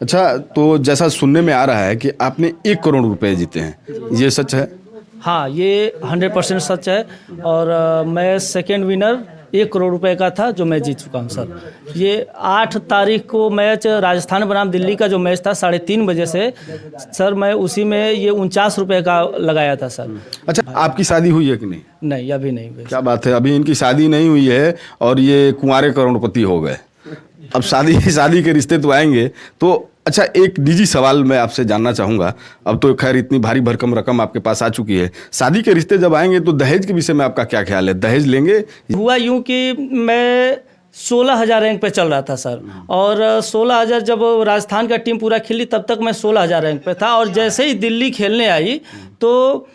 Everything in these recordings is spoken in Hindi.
अच्छा, तो जैसा सुनने में आ रहा है कि आपने 1 करोड़ रुपए जीते हैं, ये सच है? हाँ, ये 100% सच है। और मैं सेकंड विनर 1 करोड़ रुपए का था जो मैं जीत चुका हूँ सर। ये 8 तारीख को मैच राजस्थान बनाम दिल्ली का जो मैच था 3:30 बजे से सर, मैं उसी में ये 49 रुपए का लगाया था सर। अच्छा, आपकी शादी हुई है कि नहीं? नहीं, अभी नहीं हुई। क्या बात है, अभी इनकी शादी नहीं हुई है और ये कुंवारे करोड़पति हो गए। अब शादी के रिश्ते तो आएंगे। तो अच्छा, एक निजी सवाल मैं आपसे जानना चाहूँगा। अब तो खैर इतनी भारी भरकम रकम आपके पास आ चुकी है, शादी के रिश्ते जब आएंगे तो दहेज के विषय में आपका क्या ख्याल है? दहेज लेंगे? हुआ यूं कि मैं 16,000 रैंक पे चल रहा था सर, और 16,000 जब राजस्थान का टीम पूरा खेली तब तक मैं 16,000 रैंक पे था, और जैसे ही दिल्ली खेलने आई तो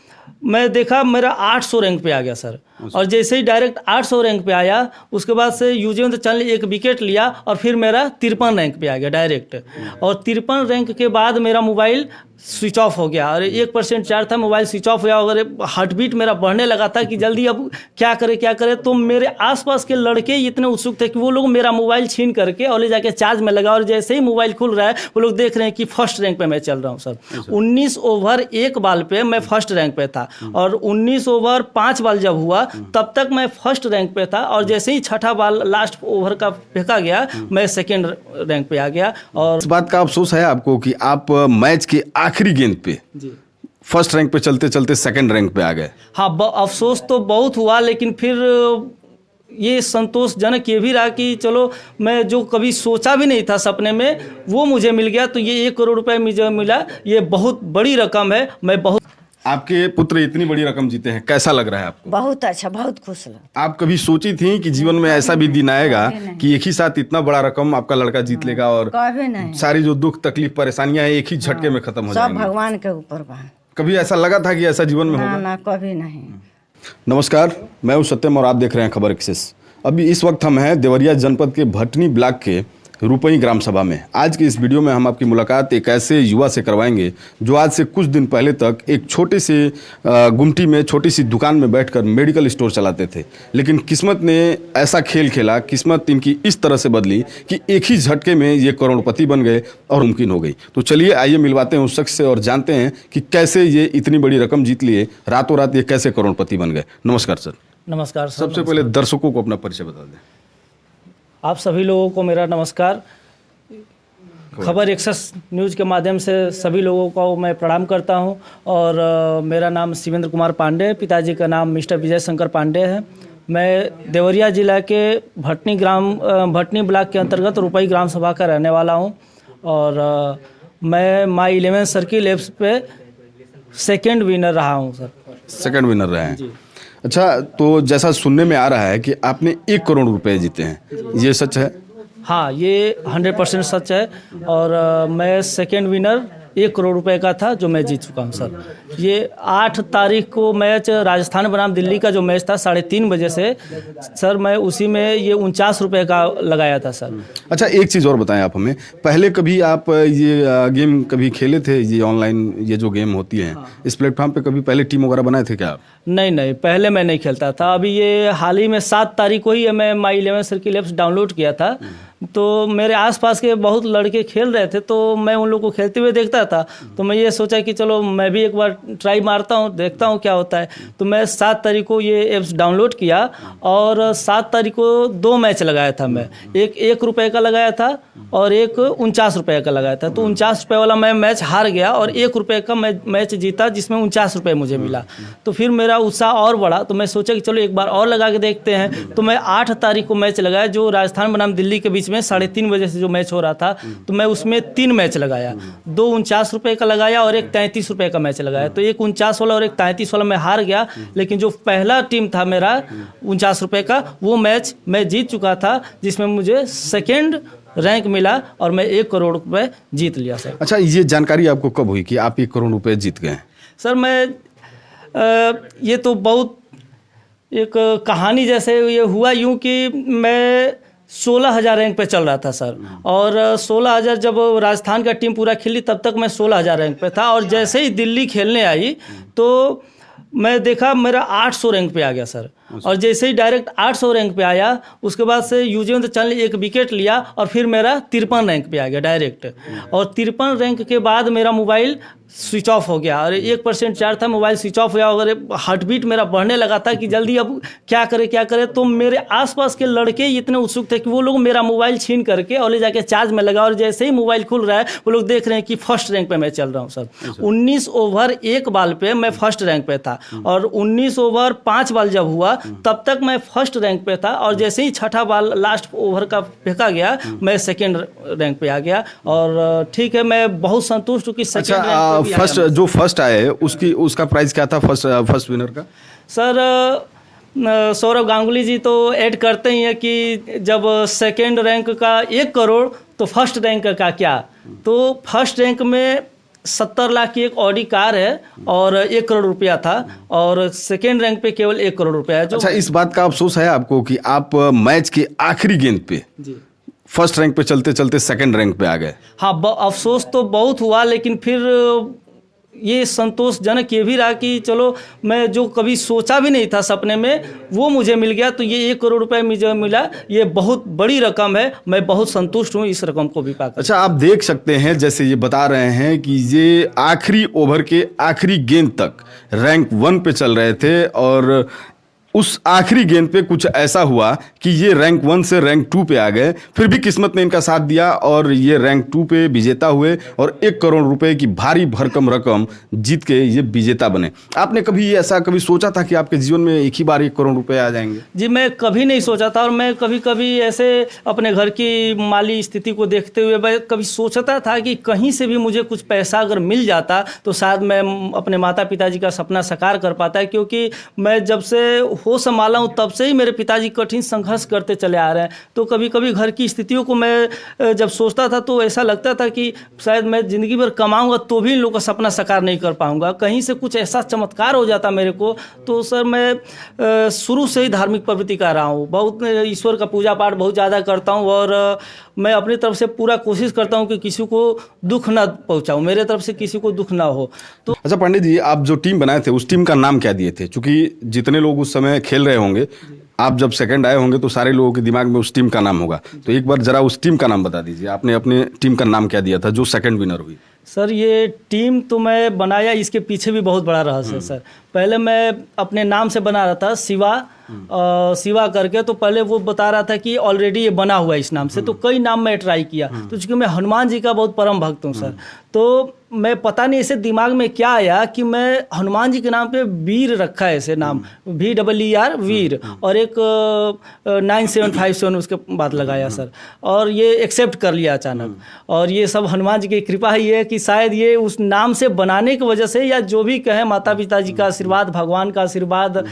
मैं देखा मेरा 800 रैंक पे आ गया सर। और जैसे ही डायरेक्ट 800 रैंक पे आया, उसके बाद से युजवेंद्र चहल ने 1 विकेट लिया और फिर मेरा 53 रैंक पे आ गया डायरेक्ट। और 53 रैंक के बाद मेरा मोबाइल स्विच ऑफ हो गया और 1% चार्ज था, मोबाइल स्विच ऑफ हो गया। अगर हार्ट बीट मेरा बढ़ने लगा था कि जल्दी अब क्या करे। तो मेरे आसपास के लड़के इतने उत्सुक थे कि वो लोग मेरा मोबाइल छीन करके और ले जाके चार्ज में लगा, और जैसे ही मोबाइल खुल रहा है वो लोग देख रहे हैं कि फर्स्ट रैंक पे मैं चल रहा हूँ सर। 19 ओवर 1 बॉल पे मैं फर्स्ट रैंक पे था, और 19 ओवर 5 बॉल जब हुआ तब तक मैं फर्स्ट रैंक पे था, और जैसे ही छठा बॉल लास्ट ओवर का फेंका गया मैं सेकेंड रैंक पे आ गया। और इस बात का अफसोस है आपको कि आप मैच के आखिरी गेंद पे फर्स्ट रैंक पे चलते चलते सेकंड रैंक पे आ गए? हाँ, अफसोस तो बहुत हुआ, लेकिन फिर ये संतोषजनक ये भी रहा कि चलो मैं जो कभी सोचा भी नहीं था सपने में वो मुझे मिल गया। तो ये 1 करोड़ रुपए मुझे मिला, ये बहुत बड़ी रकम है। मैं बहुत आपके पुत्र इतनी बड़ी रकम जीते हैं, कैसा लग रहा है आपको? बहुत अच्छा, बहुत खुश लगा। आप कभी सोची थी कि जीवन में ऐसा भी दिन आएगा कि एक ही साथ इतना बड़ा रकम आपका लड़का जीत लेगा और कभी नहीं, सारी जो दुख तकलीफ परेशानियां हैं एक ही झटके में खत्म हो सब जाएंगी? भगवान के ऊपर बा। कभी ऐसा लगा था कि ऐसा जीवन में ना होगा? ना, कभी नहीं। नमस्कार, मैं हूं सत्यम और आप देख रहे हैं खबर एक्सेस। अभी इस वक्त हम हैं देवरिया जनपद के भटनी ब्लॉक के रुपई ग्राम सभा में। आज की इस वीडियो में हम आपकी मुलाकात एक ऐसे युवा से करवाएंगे जो आज से कुछ दिन पहले तक एक छोटे से गुमटी में छोटी सी दुकान में बैठकर मेडिकल स्टोर चलाते थे, लेकिन किस्मत ने ऐसा खेल खेला, किस्मत इनकी इस तरह से बदली कि एक ही झटके में ये करोड़पति बन गए और मुमकिन हो गई। तो चलिए आइए मिलवाते हैं उस शख्स से और जानते हैं कि कैसे ये इतनी बड़ी रकम जीत लिए, रातों रात ये कैसे करोड़पति बन गए। नमस्कार सर। नमस्कार सर। सबसे पहले दर्शकों को अपना परिचय बता दें। आप सभी लोगों को मेरा नमस्कार। खबर एक्सेस न्यूज़ के माध्यम से सभी लोगों को मैं प्रणाम करता हूं। और मेरा नाम शिवेंद्र कुमार पांडे है, पिताजी का नाम मिस्टर विजय शंकर पांडे है। मैं देवरिया जिला के भटनी ब्लॉक के अंतर्गत रुपई ग्राम सभा का रहने वाला हूं, और मैं माई 11 सर्किल एप्स पे सेकंड विनर रहा हूं सर। सेकंड विनर रहे हैं? अच्छा, तो जैसा सुनने में आ रहा है कि आपने 1 करोड़ रुपए जीते हैं, ये सच है? हाँ, ये 100% सच है। और मैं सेकंड विनर 1 करोड़ रुपए का था जो मैं जीत चुका हूँ सर। ये 8 तारीख को मैच राजस्थान बनाम दिल्ली का जो मैच था 3:30 बजे से सर, मैं उसी में ये 49 रुपए का लगाया था सर। अच्छा, एक चीज़ और बताएं आप हमें, पहले कभी आप ये गेम कभी खेले थे? ये ऑनलाइन ये जो गेम होती है इस प्लेटफॉर्म पे कभी पहले टीम वगैरह बनाए थे क्या आप? नहीं, पहले मैं नहीं खेलता था। अभी ये हाल ही में 7 तारीख को ही मैं माई 11 सर्किल एप्स डाउनलोड किया था, तो मेरे आसपास के बहुत लड़के खेल रहे थे तो मैं उन लोगों को खेलते हुए देखता था, तो मैं ये सोचा कि चलो मैं भी एक बार ट्राई मारता हूँ, देखता हूँ क्या होता है। तो मैं 7 तारीख को ये एप्स डाउनलोड किया और 7 तारीख को 2 मैच लगाया था मैं। एक 1 रुपये का लगाया था और एक 49 रुपये का लगाया था। तो 49 रुपये वाला मैं मैच हार गया और 1 रुपये का मैं मैच जीता जिसमें 49 रुपये मुझे मिला। तो फिर मेरा उत्साह और बढ़ा, तो मैं सोचा कि चलो एक बार और लगा के देखते हैं। तो मैं 8 तारीख को मैच लगाया जो राजस्थान बनाम दिल्ली के बीच में 3:30 बजे से जो मैच हो रहा था। तो मैं उसमें 3 मैच लगाया, 2 49 रुपये का लगाया और एक 33 रुपये का मैच लगाया। तो एक 49 वाला और एक 33 वाला मैं हार गया, लेकिन जो पहला टीम था मेरा 49 रुपये का वो मैच मैं जीत चुका था, जिसमें मुझे सेकेंड रैंक मिला और मैं 1 करोड़ रुपये जीत लिया सर। अच्छा, ये जानकारी आपको कब हुई कि आप 1 करोड़ रुपए जीत गए? सर मैं ये तो बहुत एक कहानी जैसे ये हुआ यूं कि मैं 16,000 रैंक पे चल रहा था सर, और 16,000 जब राजस्थान का टीम पूरा खेली तब तक मैं 16,000 रैंक पे था, और जैसे ही दिल्ली खेलने आई तो मैं देखा मेरा 800 रैंक पे आ गया सर। और जैसे ही डायरेक्ट 800 रैंक पे आया, उसके बाद से युजवेंद्र चहल ने 1 विकेट लिया और फिर मेरा 53 रैंक पे आ गया डायरेक्ट। और 53 रैंक के बाद मेरा मोबाइल स्विच ऑफ हो गया और 1% चार्ज था, मोबाइल स्विच ऑफ हो गया। अगर हार्ट बीट मेरा बढ़ने लगा था कि जल्दी अब क्या करे, तो मेरे आसपास के लड़के इतने उत्सुक थे कि वो लोग मेरा मोबाइल छीन करके और ले जाके चार्ज में लगा। और जैसे ही मोबाइल खुल रहा है वो लोग देख रहे हैं कि फर्स्ट रैंक पे मैं चल रहा हूँ सर। 19 ओवर 1 बॉल पे मैं फर्स्ट रैंक पे था और 19 ओवर 5 बॉल जब हुआ तब तक मैं फर्स्ट रैंक पे था। और जैसे ही छठा बॉल लास्ट ओवर का फेंका गया मैं सेकेंड रैंक पे आ गया। और ठीक है, मैं बहुत संतुष्ट हूँ कि सेकेंड रैंक फर्स्ट आए उसका प्राइस क्या था फर्स्ट विनर का? सर सौरभ गांगुली जी तो ऐड करते ही हैं कि जब सेकेंड रैंक का 1 करोड़ तो फर्स्ट रैंक का क्या। तो फर्स्ट रैंक में 70 लाख की एक ऑडी कार है और 1 करोड़ रुपया था और सेकेंड रैंक पे केवल 1 करोड़ रुपया है। जो अच्छा, इस बात का अफसोस है आपको कि आप मैच के आखिरी गेंद पे जी फर्स्ट रैंक पे चलते चलते सेकंड रैंक पे आ गए? हाँ, अफसोस तो बहुत हुआ, लेकिन फिर ये संतोषजनक ये भी रहा कि चलो मैं जो कभी सोचा भी नहीं था सपने में वो मुझे मिल गया। तो ये 1 करोड़ रुपए मुझे मिला, ये बहुत बड़ी रकम है। मैं बहुत संतुष्ट हूँ इस रकम को भी पाकर। अच्छा, आप देख सकते हैं जैसे ये बता रहे हैं कि ये आखिरी ओवर के आखिरी गेंद तक रैंक 1 पे चल रहे थे और उस आखिरी गेंद पे कुछ ऐसा हुआ कि ये रैंक 1 से रैंक 2 पे आ गए। फिर भी किस्मत ने इनका साथ दिया और ये रैंक 2 पे विजेता हुए और 1 करोड़ रुपए की भारी भरकम रकम जीत के ये विजेता बने। आपने कभी ऐसा सोचा था कि आपके जीवन में एक ही बार 1 करोड़ रुपए आ जाएंगे? जी, मैं कभी नहीं सोचा था। और मैं कभी कभी ऐसे अपने घर की माली स्थिति को देखते हुए मैं कभी सोचता था कि कहीं से भी मुझे कुछ पैसा अगर मिल जाता तो शायद मैं अपने माता पिताजी का सपना साकार कर पाता। क्योंकि मैं जब से होश संभाला हूँ तब से ही मेरे पिताजी कठिन संघर्ष करते चले आ रहे हैं। तो कभी कभी घर की स्थितियों को मैं जब सोचता था तो ऐसा लगता था कि शायद मैं ज़िंदगी भर कमाऊंगा तो भी इन लोगों का सपना साकार नहीं कर पाऊंगा। कहीं से कुछ ऐसा चमत्कार हो जाता मेरे को। तो सर मैं शुरू से ही धार्मिक प्रवृत्ति कर रहा हूँ, बहुत ईश्वर का पूजा पाठ बहुत ज़्यादा करता हूँ और मैं अपनी तरफ से पूरा कोशिश करता हूँ कि किसी को दुख ना पहुँचाऊँ, मेरे तरफ से किसी को दुख ना हो। तो अच्छा पंडित जी, आप जो टीम बनाए थे उस टीम का नाम क्या दिए थे? क्योंकि जितने लोग उस समय खेल रहे होंगे, आप जब सेकंड आए होंगे तो सारे लोगों के दिमाग में उस टीम का नाम होगा। तो एक बार जरा उस टीम का नाम बता दीजिए, आपने अपने टीम का नाम क्या दिया था जो सेकंड विनर हुई? सर ये टीम तो मैं बनाया, इसके पीछे भी बहुत बड़ा रहस्य है सर। पहले मैं अपने नाम से बना रहा था शिवा करके। तो पहले वो बता रहा था कि ऑलरेडी ये बना हुआ है इस नाम से। तो कई नाम मैं ट्राई किया। तो चूँकि मैं हनुमान जी का बहुत परम भक्त हूँ सर, तो मैं पता नहीं ऐसे दिमाग में क्या आया कि मैं हनुमान जी के नाम पे वीर रखा है ऐसे नाम, VEER वीर, और एक 9757 उसके बाद लगाया सर। और ये एक्सेप्ट कर लिया अचानक। और ये सब हनुमान जी की कृपा ही है कि शायद ये उस नाम से बनाने की वजह से, या जो भी कहें माता पिताजी का आशीर्वाद, भगवान का आशीर्वाद,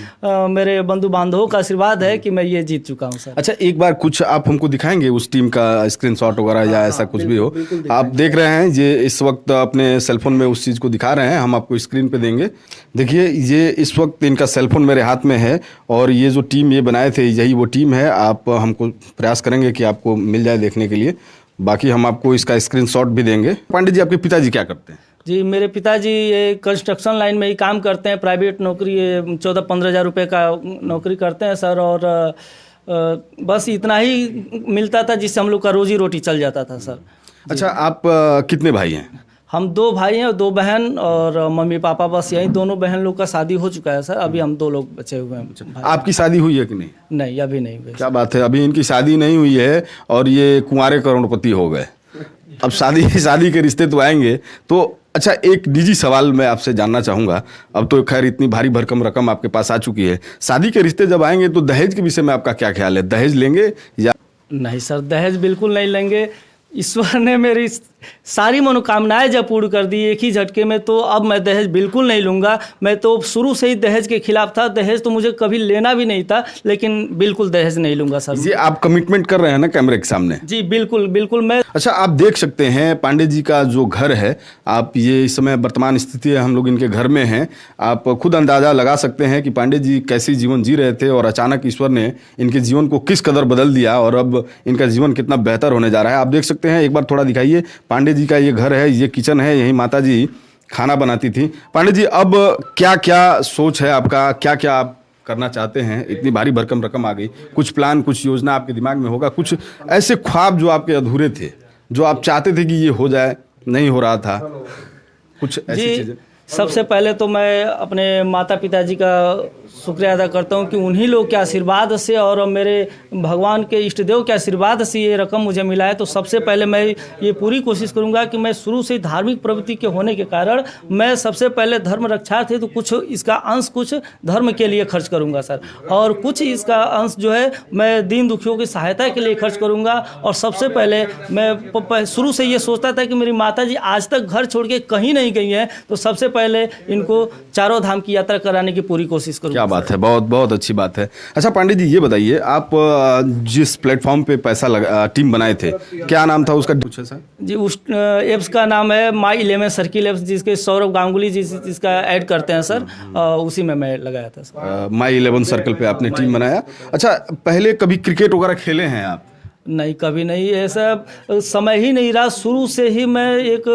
मेरे बंधु बांधवों का आशीर्वाद है कि मैं ये जीत चुका हूँ सर। अच्छा, एक बार कुछ आप हमको दिखाएंगे उस टीम का स्क्रीनशॉट वगैरह या ऐसा कुछ भी हो? आप देख रहे हैं ये इस वक्त अपने सेलफोन में उस चीज़ को दिखा रहे हैं, हम आपको स्क्रीन पे देंगे। देखिए, ये इस वक्त इनका सेलफोन मेरे हाथ में है और ये जो टीम ये बनाए थे यही वो टीम है। आप हमको प्रयास करेंगे कि आपको मिल जाए देखने के लिए। बाकी हम आपको इसका स्क्रीनशॉट भी देंगे। पांडे जी, आपके पिताजी क्या करते हैं? जी, मेरे पिताजी ये कंस्ट्रक्शन लाइन में ही काम करते हैं, प्राइवेट नौकरी, 14-15 हज़ार रुपये का नौकरी करते हैं सर। और बस इतना ही मिलता था जिससे हम लोग का रोजी रोटी चल जाता था सर। अच्छा, आप कितने भाई हैं? हम 2 भाई हैं और 2 बहन, और मम्मी पापा बस यही दोनों बहन लोग का शादी हो चुका है सर। अभी हम 2 लोग बचे हुए हैं। आपकी शादी हुई है कि नहीं? नहीं, अभी नहीं हुई। क्या बात है, अभी इनकी शादी नहीं हुई है और ये कुंवारे करोड़पति हो गए। अब शादी के रिश्ते तो आएंगे। तो अच्छा, एक निजी सवाल मैं आपसे जानना चाहूँगा। अब तो खैर इतनी भारी भरकम रकम आपके पास आ चुकी है, शादी के रिश्ते जब आएंगे तो दहेज के विषय में आपका क्या ख्याल है? दहेज लेंगे या नहीं? सर दहेज बिल्कुल नहीं लेंगे। ईश्वर ने मेरी सारी मनोकामनाएं जब पूर्ण कर दी एक ही झटके में, तो अब मैं दहेज बिल्कुल नहीं लूँगा। मैं तो शुरू से ही दहेज के खिलाफ था। दहेज तो मुझे कभी लेना भी नहीं था, लेकिन बिल्कुल दहेज नहीं लूँगा सर। ये आप कमिटमेंट कर रहे हैं ना कैमरे के सामने? जी बिल्कुल बिल्कुल। मैं अच्छा, आप देख सकते हैं पांडे जी का जो घर है। आप ये इस समय वर्तमान स्थिति है, हम लोग इनके घर में हैं। आप खुद अंदाज़ा लगा सकते हैं कि पांडे जी कैसी जीवन जी रहे थे और अचानक ईश्वर ने इनके जीवन को किस कदर बदल दिया और अब इनका जीवन कितना बेहतर होने जा रहा है। आप देख सकते हैं, एक बार थोड़ा दिखाइए। पांडे जी का ये घर है, ये किचन है, यही माता जी खाना बनाती थी। पांडे जी, अब क्या क्या सोच है आपका, क्या क्या आप करना चाहते हैं, इतनी भारी भरकम रकम आ गई, कुछ प्लान, कुछ योजना आपके दिमाग में होगा, कुछ ऐसे ख्वाब जो आपके अधूरे थे, जो आप चाहते थे कि ये हो जाए, नहीं हो रहा था, कुछ ऐसी जी चीजें? सबसे पहले तो मैं अपने माता पिताजी का शुक्रिया अदा करता हूँ कि उन्हीं लोग के आशीर्वाद से और मेरे भगवान के इष्ट देव के आशीर्वाद से ये रकम मुझे मिला है। तो सबसे पहले मैं ये पूरी कोशिश करूँगा कि मैं शुरू से ही धार्मिक प्रवृत्ति के होने के कारण मैं सबसे पहले धर्म रक्षा थे तो कुछ इसका अंश कुछ धर्म के लिए खर्च करूँगा सर, और कुछ इसका अंश जो है मैं दीन दुखियों की सहायता के लिए खर्च करूँगा। और सबसे पहले मैं शुरू से ये सोचता था कि मेरी माता जी आज तक घर छोड़ के कहीं नहीं गई हैं, तो सबसे पहले इनको चारों धाम की यात्रा कराने की पूरी कोशिश करूँगा। क्या बात है, बहुत बहुत अच्छी बात है। अच्छा पांडे जी ये बताइए, आप जिस प्लेटफॉर्म पे पैसा टीम बनाए थे, क्या नाम था उसका? कुछ ऐसा जी उस एप्स का नाम है माई 11 सर्किल एप्स, जिसके सौरभ गांगुली जी जिसका ऐड करते हैं सर, उसी में मैं लगाया था सर। माई 11 सर्कल पे आपने टीम बनाया। अच्छा पहले कभी क्रिकेट वगैरह खेले हैं आप? नहीं, कभी नहीं, ऐसा समय ही नहीं रहा। शुरू से ही मैं एक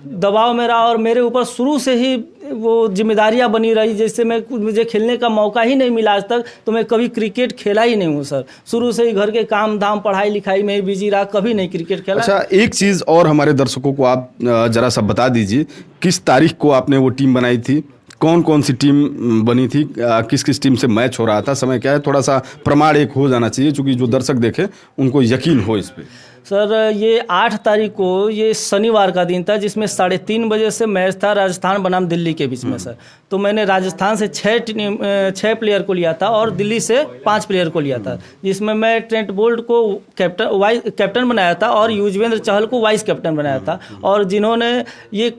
दबाव में रहा और मेरे ऊपर शुरू से ही वो जिम्मेदारियां बनी रही, जैसे मुझे खेलने का मौका ही नहीं मिला आज तक, तो मैं कभी क्रिकेट खेला ही नहीं हूँ सर। शुरू से ही घर के काम धाम पढ़ाई लिखाई में बिजी रहा, कभी नहीं क्रिकेट खेला। अच्छा एक चीज़ और हमारे दर्शकों को आप जरा सा बता दीजिए, किस तारीख को आपने वो टीम बनाई थी, कौन कौन सी टीम बनी थी, किस किस टीम से मैच हो रहा था, समय क्या है, थोड़ा सा प्रमाण एक हो जाना चाहिए, क्योंकि जो दर्शक देखे उनको यकीन हो इस पे। सर ये 8 तारीख को ये शनिवार का दिन था, जिसमें 3:30 बजे से मैच था राजस्थान बनाम दिल्ली के बीच में सर। तो मैंने राजस्थान से 6 प्लेयर को लिया था और दिल्ली से 5 प्लेयर को लिया था, जिसमें मैं ट्रेंट बोल्ट को कैप्टन बनाया था और युजवेंद्र चहल को वाइस कैप्टन बनाया था। और जिन्होंने ये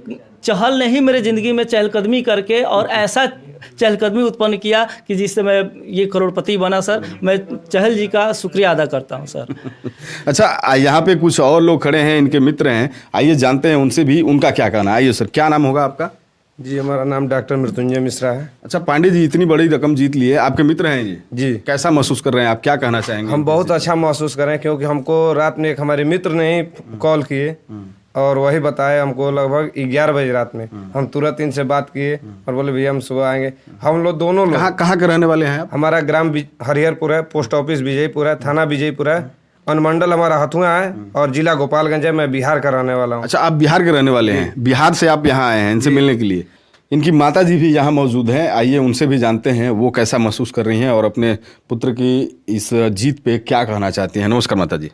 चहल ने ही मेरे ज़िंदगी में चहलकदमी करके और ऐसा चहलकदमी उत्पन्न किया कि जिससे मैं ये करोड़पति बना सर। मैं चहल जी का शुक्रिया अदा करता हूँ सर। अच्छा यहाँ पे कुछ और लोग खड़े हैं, इनके मित्र हैं, आइए जानते हैं उनसे भी उनका क्या कहना है। आइए सर, क्या नाम होगा आपका? जी हमारा नाम डॉक्टर मृत्युंजय मिश्रा है। अच्छा पांडे जी इतनी बड़ी रकम जीत ली है, आपके मित्र हैं ये जी। कैसा महसूस कर रहे हैं आप, क्या कहना चाहेंगे? हम बहुत अच्छा महसूस कर रहे हैं, क्योंकि हमको रात में एक हमारे मित्र ने ही कॉल किए और वही बताए हमको लगभग 11 बजे रात में। हम तुरंत इनसे बात किए और बोले भैया हम सुबह आएंगे। हम लोग दोनों लोग कहाँ के रहने वाले हैं आप? हमारा ग्राम हरिहरपुर है, पोस्ट ऑफिस विजयपुर है, थाना विजयपुर है, अनुमंडल हमारा हथुआ है और जिला गोपालगंज है। मैं बिहार का रहने वाला हूँ। अच्छा आप बिहार के रहने वाले हैं, बिहार से आप यहाँ आए हैं इनसे मिलने के लिए। इनकी माता जी भी यहाँ मौजूद हैं, आइए उनसे भी जानते हैं वो कैसा महसूस कर रही हैं और अपने पुत्र की इस जीत पे क्या कहना चाहती हैं। नमस्कार माता जी,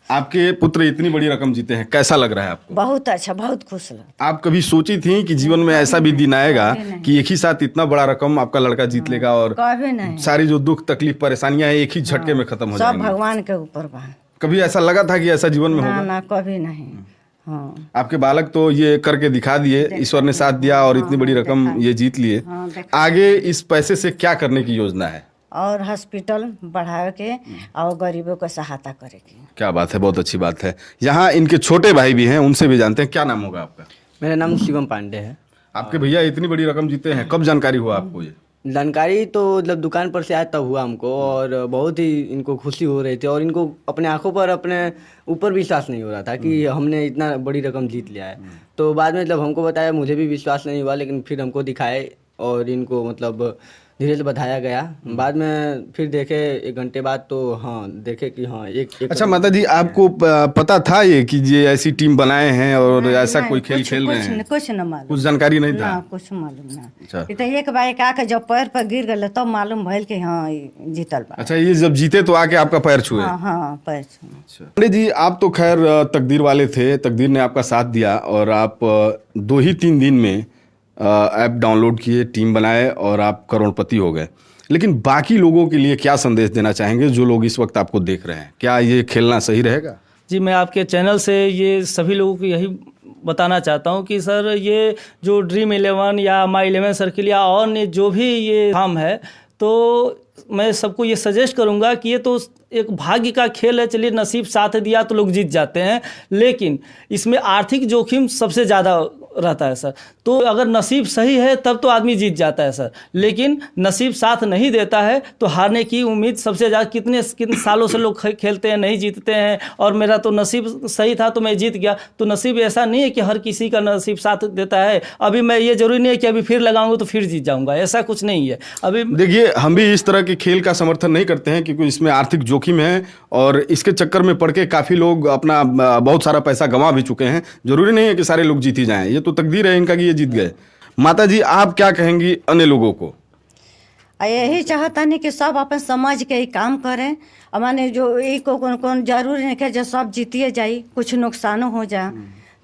आपके पुत्र इतनी बड़ी रकम जीते हैं, कैसा लग रहा है आपको? बहुत अच्छा, बहुत खुश लगा। आप कभी सोची थी कि जीवन में ऐसा भी दिन आएगा कि एक ही साथ इतना बड़ा रकम आपका लड़का जीत लेगा और कभी नहीं, सारी जो दुख तकलीफ परेशानियां हैं एक ही झटके में खत्म हो सब जाएंगी? भगवान के ऊपर बा। कभी ऐसा लगा था कि ऐसा जीवन में ना होगा? ना कभी नहीं। हाँ आपके बालक तो ये करके दिखा दिए, ईश्वर ने साथ दिया और इतनी बड़ी रकम ये जीत लिए। आगे इस पैसे से क्या करने की योजना है? और हॉस्पिटल बढ़ा के और गरीबों को सहायता करेगी। क्या बात है, बहुत अच्छी बात है। यहाँ इनके छोटे भाई भी हैं, उनसे भी जानते हैं। क्या नाम होगा आपका? मेरा नाम शिवम पांडे है। आपके भैया इतनी बड़ी रकम जीते हैं, कब जानकारी हुआ आपको ये? जानकारी तो जब दुकान पर से आया तब हुआ हमको, और बहुत ही इनको खुशी हो रही थी और इनको अपने आंखों पर अपने ऊपर विश्वास नहीं हो रहा था कि हमने इतना बड़ी रकम जीत लिया है। तो बाद में जब हमको बताया मुझे भी विश्वास नहीं हुआ, लेकिन फिर हमको दिखाए और इनको मतलब धीरे से बताया गया। बाद में फिर देखे 1 घंटे बाद तो हाँ देखे कि हाँ एक अच्छा माता जी, आपको पता था ये कि ये ऐसी टीम बनाए हैं और ऐसा कोई खेल खेल रहे हैं? कुछ न मालूम, कुछ जानकारी नहीं था? ना कुछ मालूम ना। अच्छा। ये तो एक बार आके जब पैर पर गिर गए तब मालूम भइल कि हाँ जीतल बा। अच्छा ये जब जीते तो आके आपका पैर छुए? हाँ हाँ पैर छुए। पांडे जी आप तो खैर तकदीर वाले थे, तकदीर ने आपका साथ दिया और आप 2 ही 3 दिन में ऐप डाउनलोड किए, टीम बनाए और आप करोड़पति हो गए। लेकिन बाकी लोगों के लिए क्या संदेश देना चाहेंगे जो लोग इस वक्त आपको देख रहे हैं? क्या ये खेलना सही रहेगा? जी मैं आपके चैनल से ये सभी लोगों को यही बताना चाहता हूँ कि सर ये जो ड्रीम 11 या माई 11 सर्किल या और जो भी ये काम है, तो मैं सबको ये सजेस्ट करूँगा कि ये तो एक भाग्य का खेल है। चलिए नसीब साथ दिया तो लोग जीत जाते हैं, लेकिन इसमें आर्थिक जोखिम सबसे ज़्यादा रहता है सर। तो अगर नसीब सही है तब तो आदमी जीत जाता है सर, लेकिन नसीब साथ नहीं देता है तो हारने की उम्मीद सबसे ज़्यादा कितने सालों से लोग खेलते हैं नहीं जीतते हैं, और मेरा तो नसीब सही था तो मैं जीत गया। तो नसीब ऐसा नहीं है कि हर किसी का नसीब साथ देता है। अभी मैं ये जरूरी नहीं है कि अभी फिर लगाऊंगा तो फिर जीत जाऊंगा, ऐसा कुछ नहीं है। अभी देखिए, हम भी इस तरह के खेल का समर्थन नहीं करते हैं क्योंकि इसमें आर्थिक जोखिम है और इसके चक्कर में पड़ के काफ़ी लोग अपना बहुत सारा पैसा गंवा भी चुके हैं। जरूरी नहीं है कि सारे लोग जीत ही जाएं, ये तो तकदीर है इनका कि ये जीत गए। माता जी, आप क्या कहेंगी अन्य लोगों को? यही चाहता नहीं कि सब अपन समझ के ही काम करें। माने जो एक को कौन जरूरी नहीं कि जो सब जीतिए जाई, कुछ नुकसानो हो जा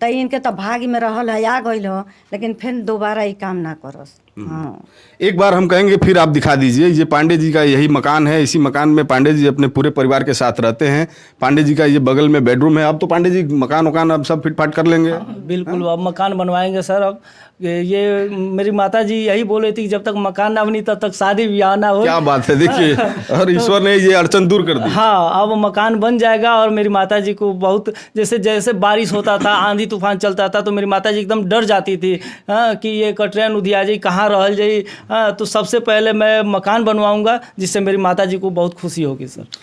तो इनके तो भाग्य में रहल है, आ गई हो, लेकिन फिर दोबारा ये काम ना करस। हाँ, एक बार हम कहेंगे फिर आप दिखा दीजिए। ये पांडे जी का यही मकान है, इसी मकान में पांडे जी अपने पूरे परिवार के साथ रहते हैं। पांडे जी का ये बगल में बेडरूम है। अब तो पांडे जी मकान वकान अब सब फिटफाट कर लेंगे। बिल्कुल अब मकान बनवाएंगे सर। अब ये मेरी माता जी यही बोल रही थी कि जब तक मकान ना बनी तब तक शादी ब्याह ना हो। क्या बात है, देखिए और ईश्वर ने ये अड़चन दूर कर दी। हाँ, अब मकान बन जाएगा। और मेरी माता जी को बहुत जैसे जैसे बारिश होता था, आंधी तूफान चलता था, तो मेरी माता जी एकदम डर जाती थी कि ये कटरिया उधिया जाई, कहाँ रहल जाई। तो सबसे पहले मैं मकान बनवाऊंगा जिससे मेरी माता जी को बहुत खुशी होगी सर।